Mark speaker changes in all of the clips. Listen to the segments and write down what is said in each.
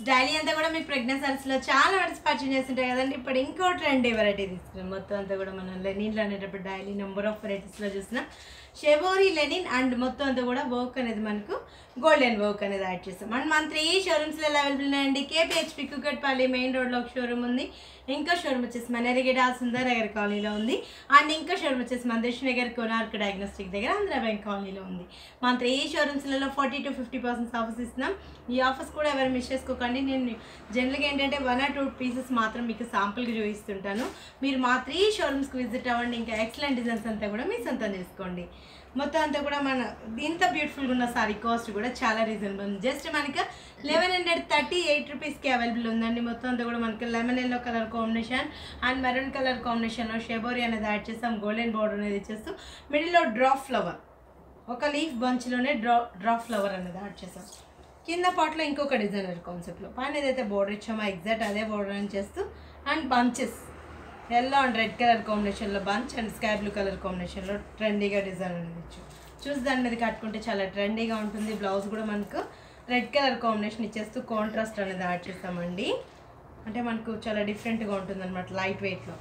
Speaker 1: Daily అంతా కూడా మీకు ప్రెగ్నెన్సీ సారీస్లో చాలా వెరైటీస్ పర్చేజ్ చేస్తుంటాయి కదండి. ఇప్పుడు ఇంకో ట్రెండీ వెరైటీ తీసుకున్నాం. మొత్తం అంతా కూడా మనం లెనిన్లో అనేటప్పుడు డైలీ నెంబర్ ఆఫ్ వెరైటీస్లో చూసినాం. షెబోరీ లెనిన్ అండ్ మొత్తం అంతా కూడా వర్క్ అనేది మనకు గోల్డెన్ వర్క్ అనేది యాడ్ చేస్తాం. అండ్ మన 3 షోరూమ్స్లో అవైలబుల్ ఉన్నాయండి. కేపీహెచ్పి కుకట్పల్లి మెయిన్ రోడ్లో ఒక షోరూమ్ ఉంది. ఇంకా షోరూమ్ వచ్చేసి మనేరిగేడ సుందర్ నగర్ కాలనీలో ఉంది. అండ్ ఇంకా షోరూమ్ వచ్చేసి మందేష్ నగర్ కోనార్క్ డయాగ్నోస్టిక్ దగ్గర ఆంధ్ర బ్యాంక్ కాలనీలో ఉంది. మన 3 షోరూమ్స్లలో 40 to 50% ఆఫర్స్ ఇస్తున్నాం. ఈ ఆఫర్స్ కూడా ఎవరు మిస్ చేసుకోకండి. నేను జనరల్గా ఏంటంటే 1 or 2 పీసెస్ మాత్రం మీకు శాంపుల్కి చూపిస్తుంటాను. మీరు మా 3 షోరూమ్స్కి విజిట్ అవ్వండి. ఇంకా ఎక్సలెంట్ డిజైన్స్ అంతా కూడా మీ సొంతం చేసుకోండి. మొత్తం అంతా కూడా మన ఇంత బ్యూటిఫుల్గా ఉన్న సారీ కాస్ట్ కూడా చాలా రీజనబుల్ ఉంది. జస్ట్ మనకి 1138 రూపీస్కి అవైలబుల్ ఉందండి. మొత్తం అంతా కూడా మనకి lemon yellow colour combination and maroon colour కాంబినేషన్లో షెబోరీ అనేది యాడ్ చేస్తాం. గోల్డెన్ బోర్డర్ అనేది ఇచ్చేస్తూ మిడిల్లో డ్రాప్ ఫ్లవర్, ఒక లీఫ్ బంచ్లోనే డ్రాప్ ఫ్లవర్ అనేది యాడ్ చేస్తాం. కింద పార్ట్లో ఇంకొక డిజైనర్ కాన్సెప్ట్లో పైన ఏదైతే బోర్డర్ ఇచ్చామో ఎగ్జాక్ట్ అదే బోర్డర్ అని చేస్తూ and bunches yellow and red colour కాంబినేషన్లో bunch and sky blue colour కాంబినేషన్లో ట్రెండీగా డిజైన్ అనేది ఇచ్చు. చూసి దాని మీద కట్టుకుంటే చాలా ట్రెండీగా ఉంటుంది. బ్లౌజ్ కూడా మనకు రెడ్ కలర్ కాంబినేషన్ ఇచ్చేస్తూ కాంట్రాస్ట్ అనేది యాడ్ చేస్తామండి. అంటే మనకు చాలా డిఫరెంట్గా ఉంటుంది అనమాట, లైట్ వెయిట్లో.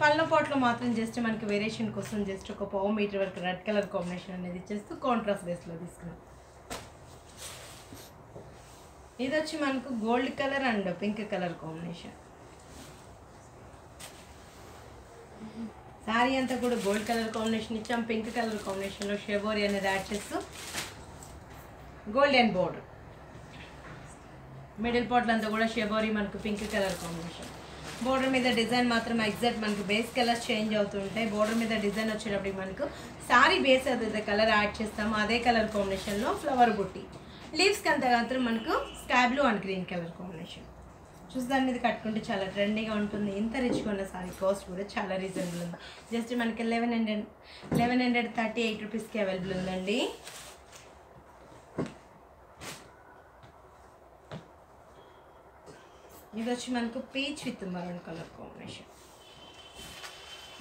Speaker 1: పళ్ళ పాట్లో మాత్రం జస్ట్ మనకి వేరియేషన్ కోసం జస్ట్ ఒక 1/4 మీటర్ వరకు రెడ్ కలర్ కాంబినేషన్ అనేది ఇచ్చేస్తూ కాంట్రాస్ట్ బేస్లో తీసుకున్నాం. ఇది వచ్చి మనకు gold colour and pink colour combination. Sari అంతా కూడా గోల్డ్ కలర్ కాంబినేషన్ ఇచ్చాం. పింక్ కలర్ కాంబినేషన్లో షెబోరీ అనేది యాడ్ చేస్తూ గోల్డెన్ బోర్డర్, మిడిల్ పార్ట్లో అంతా కూడా షెబోరీ మనకు పింక్ కలర్ కాంబినేషన్. బోర్డర్ మీద డిజైన్ మాత్రం ఎగ్జాక్ట్ మనకు బేస్ కలర్స్ చేంజ్ అవుతూ ఉంటాయి. బోర్డర్ మీద డిజైన్ వచ్చేటప్పటికి మనకు శారీ బేస్ అదే కలర్ యాడ్ చేస్తాము. అదే కలర్ కాంబినేషన్లో ఫ్లవర్ బుట్టి, లీవ్స్కి అంతా మాత్రం మనకు sky blue and green colour combination. చూసి దాని మీద కట్టుకుంటే చాలా ట్రెండీగా ఉంటుంది. ఇంత రిచ్గా ఉన్న సారీ కాస్ట్ కూడా చాలా రీజనబుల్ ఉంది. జస్ట్ మనకి 1138 రూపీస్కి అవైలబుల్ ఉందండి. ఇది వచ్చి మనకు peach with maroon colour combination.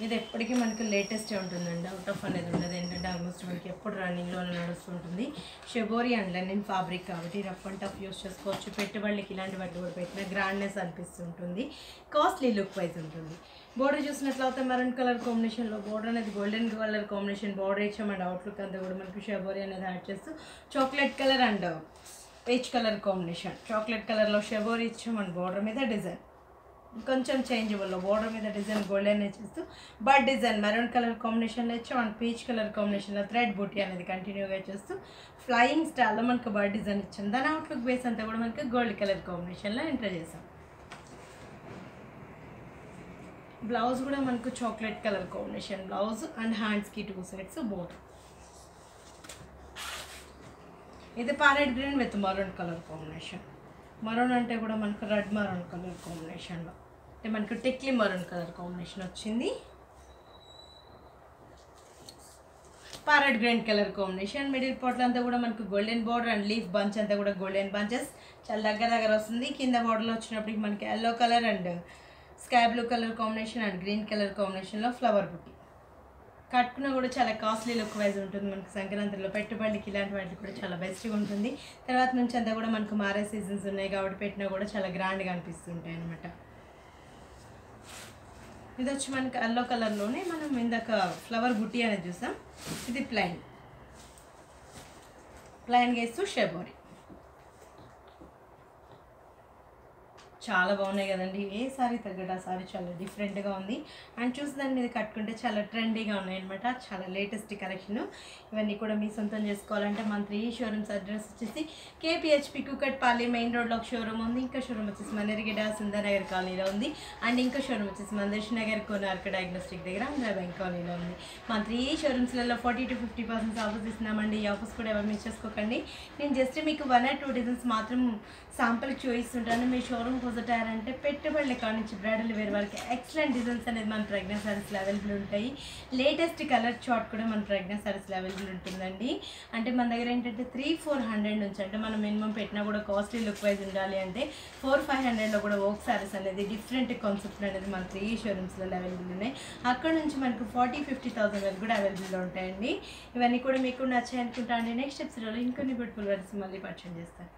Speaker 1: ఇది ఎప్పటికీ మనకు లేటెస్టే ఉంటుందండి, అవుట్ ఆఫ్ అనేది ఉండదు. ఏంటంటే ఆల్మోస్ట్ మనకి ఎప్పుడు రన్నింగ్లోనే నడుస్తుంటుంది. షెబోరీ అండ్ లెనిన్ ఫ్యాబ్రిక్ కాబట్టి రఫ్ అండ్ టఫ్ యూస్ చేసుకోవచ్చు. పెట్టుబడులకి ఇలాంటి వాటి కూడా పెట్టిన గ్రాండ్నెస్ అనిపిస్తుంటుంది. కాస్ట్లీ లుక్ వైజ్ ఉంటుంది. బోర్డర్ చూసినట్లయితే మెరూన్ కలర్ కాంబినేషన్లో బోర్డర్ అనేది గోల్డెన్ కలర్ కాంబినేషన్ బోర్డర్ ఇచ్చాం. అండ్ అవుట్లుక్ అంతా కూడా మనకు షెబోరీ అనేది యాడ్ చేస్తూ chocolate colour and peach colour combination. Chocolate కలర్లో షెబోరీ ఇచ్చాం. అండ్ బోర్డర్ మీద డిజైన్ కొంచెం చేంజబుల్లో బోర్డర్ మీద డిజైన్ గోల్డెన్ ఇచ్చేస్తూ బర్డ్ డిజైన్ మెరూన్ కలర్ కాంబినేషన్లో ఇచ్చాం. అండ్ పీచ్ కలర్ కాంబినేషన్లో థ్రెడ్ బూటీ అనేది కంటిన్యూగా చేస్తూ ఫ్లయింగ్ స్టైల్లో మనకు బర్డ్ డిజైన్ ఇచ్చాం. దాని అవుట్లుక్ బేస్ అంతా కూడా మనకి గోల్డ్ కలర్ కాంబినేషన్లో ఎంటర్ చేసాం. బ్లౌజ్ కూడా మనకు chocolate colour combination blouse and హ్యాండ్స్కి 2 సైడ్స్ బోర్డర్. ఇది parrot green with maroon colour combination. Maroon అంటే కూడా మనకు రెడ్ మరూన్ కలర్ కాంబినేషన్లో అంటే మనకు టిక్లీ మరూన్ కలర్ కాంబినేషన్ వచ్చింది. Parrot green colour combination. Middle పార్ట్లో అంతా కూడా మనకు golden border and leaf bunch అంతా కూడా గోల్డెన్ బంచెస్ చాలా దగ్గర వస్తుంది. కింద బోర్డర్లో వచ్చినప్పటికి మనకి yellow colour and sky blue colour combination and green colour కాంబినేషన్లో ఫ్లవర్ బుట్టి. కట్టుకున్నా కూడా చాలా కాస్ట్లీ లుక్ వైజ్ ఉంటుంది. మనకు సంక్రాంతిలో పెట్టుబడికి ఇలాంటి వాటికి కూడా చాలా బెస్ట్గా ఉంటుంది. తర్వాత నుంచి అంతా కూడా మనకు మ్యారేజ్ సీజన్స్ ఉన్నాయి కాబట్టి పెట్టినా కూడా చాలా గ్రాండ్గా అనిపిస్తుంటాయి అనమాట. ఇది వచ్చి మనకి ఎల్లో కలర్లోనే మనం ఇందాక ఫ్లవర్ బుట్టి అనేది చూసాం. ఇది ప్లైన్ వేస్తూ షెబోరీ. చాలా బాగున్నాయి కదండి. ఏ సారీ తగ్గట్టు ఆ సారీ చాలా డిఫరెంట్గా ఉంది. అండ్ చూసి దాని మీద కట్టుకుంటే చాలా ట్రెండీగా ఉన్నాయి అనమాట. చాలా లేటెస్ట్ కలెక్షన్. ఇవన్నీ కూడా మీ సొంతం చేసుకోవాలంటే మన 3 షోరూమ్స్ అడ్రస్ వచ్చేసి కేపీహెచ్పి కుకట్పల్లి మెయిన్ రోడ్లో ఒక షోరూమ్ ఉంది. ఇంకా షోరూమ్ వచ్చేసి మనేరిగేడ సుందర్ నగర్ కాలనీలో ఉంది. అండ్ ఇంకా షోరూమ్ వచ్చేసి మందేష్ నగర్ కోనార్క్ డయాగ్నోస్టిక్ దగ్గర ఆంధ్ర బ్యాంక్ కాలనీలో ఉంది. మన 3 షోరూమ్స్లలో 40 to 50% ఆఫర్స్ ఇస్తున్నామండి. ఈ ఆఫర్స్ కూడా ఎవరు మిస్ చేసుకోకండి. నేను జస్ట్ మీకు 1 or 2 డిజైన్స్ మాత్రం శాంపుల్కి చూపిస్తుంటాను. మీ షోరూమ్ విజిట్ అయ్యారంటే పెట్టుబడుల కాడ నుంచి బ్రైడల్ వేర్ వరకు ఎక్సలెంట్ డిజైన్స్ అనేది మన ప్రెగ్నెన్సీ సారీస్లో అవైలబుల్ ఉంటాయి. లేటెస్ట్ కలర్ చార్ట్ కూడా మన ప్రెగ్నెన్సీ సారీస్లో అవైలబుల్ ఉంటుందండి. అంటే మన దగ్గర ఏంటంటే 300-400 నుంచి అంటే మనం మినిమం పెట్టినా కూడా కాస్ట్లీ లుక్ వైజ్ ఉండాలి అంటే 400-500లో కూడా వర్క్ సారీస్ అనేది డిఫరెంట్ కాన్సెప్ట్ అనేది మన 3 షోరూమ్స్లో అవైలబుల్ ఉన్నాయి. అక్కడ నుంచి మనకు 40-50,000 వరకు కూడా అవైలబుల్లో ఉంటాయండి. ఇవన్నీ కూడా మీకు నచ్చాయి అనుకుంటా అండి. నెక్స్ట్ ఎపిసోడ్లో ఇంకొన్ని బ్యూటిఫుల్ వర్డ్స్ మళ్ళీ పరిచయం చేస్తాను.